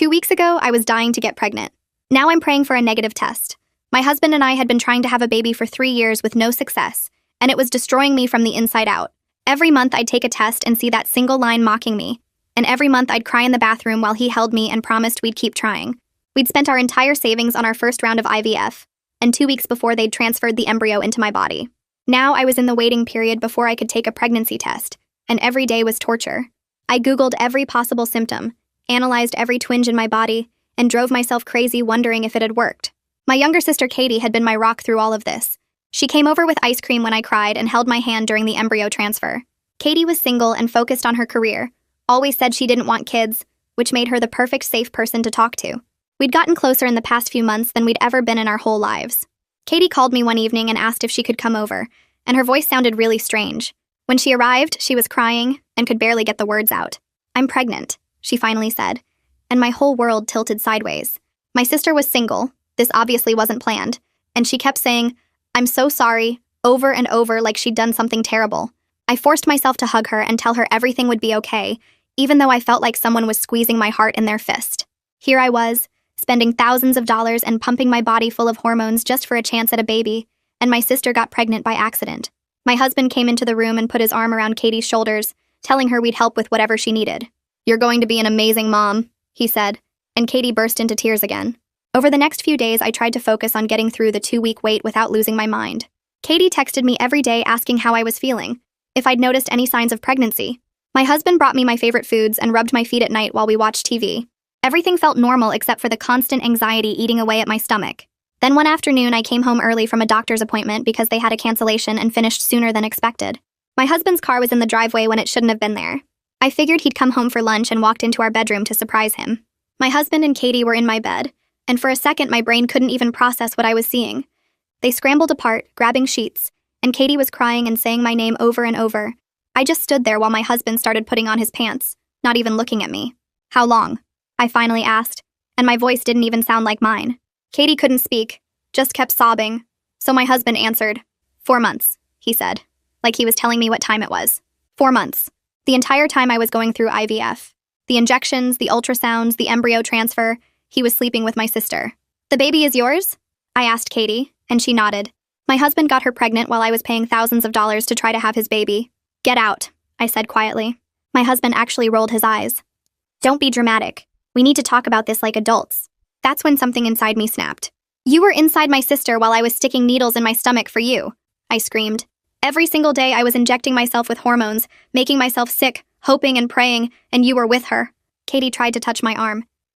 2 weeks ago, I was dying to get pregnant. Now I'm praying for a negative test. My husband and I had been trying to have a baby for 3 years with no success, and it was destroying me from the inside out. Every month I'd take a test and see that single line mocking me, and every month I'd cry in the bathroom while he held me and promised we'd keep trying. We'd spent our entire savings on our first round of IVF, and 2 weeks before they'd transferred the embryo into my body. Now I was in the waiting period before I could take a pregnancy test, and every day was torture. I Googled every possible symptom, analyzed every twinge in my body, and drove myself crazy wondering if it had worked. My younger sister Katie had been my rock through all of this. She came over with ice cream when I cried and held my hand during the embryo transfer. Katie was single and focused on her career, always said she didn't want kids, which made her the perfect safe person to talk to. We'd gotten closer in the past few months than we'd ever been in our whole lives. Katie called me one evening and asked if she could come over, and her voice sounded really strange. When she arrived, she was crying and could barely get the words out. "I'm pregnant," she finally said, and my whole world tilted sideways. My sister was single, this obviously wasn't planned, and she kept saying, "I'm so sorry," over and over like she'd done something terrible. I forced myself to hug her and tell her everything would be okay, even though I felt like someone was squeezing my heart in their fist. Here I was, spending thousands of dollars and pumping my body full of hormones just for a chance at a baby, and my sister got pregnant by accident. My husband came into the room and put his arm around Katie's shoulders, telling her we'd help with whatever she needed. "You're going to be an amazing mom," he said, and Katie burst into tears again. Over the next few days, I tried to focus on getting through the 2-week wait without losing my mind. Katie texted me every day asking how I was feeling, if I'd noticed any signs of pregnancy. My husband brought me my favorite foods and rubbed my feet at night while we watched TV. Everything felt normal except for the constant anxiety eating away at my stomach. Then one afternoon, I came home early from a doctor's appointment because they had a cancellation and finished sooner than expected. My husband's car was in the driveway when it shouldn't have been there. I figured he'd come home for lunch and walked into our bedroom to surprise him. My husband and Katie were in my bed, and for a second my brain couldn't even process what I was seeing. They scrambled apart, grabbing sheets, and Katie was crying and saying my name over and over. I just stood there while my husband started putting on his pants, not even looking at me. "How long?" I finally asked, and my voice didn't even sound like mine. Katie couldn't speak, just kept sobbing, so my husband answered. 4 months, he said, like he was telling me what time it was. 4 months. The entire time I was going through IVF. The injections, the ultrasounds, the embryo transfer, he was sleeping with my sister. "The baby is yours?" I asked Katie, and she nodded. My husband got her pregnant while I was paying thousands of dollars to try to have his baby. "Get out," I said quietly. My husband actually rolled his eyes. "Don't be dramatic. We need to talk about this like adults." That's when something inside me snapped. "You were inside my sister while I was sticking needles in my stomach for you," I screamed. "Every single day I was injecting myself with hormones, making myself sick, hoping and praying, and you were with her." Katie tried to touch my arm,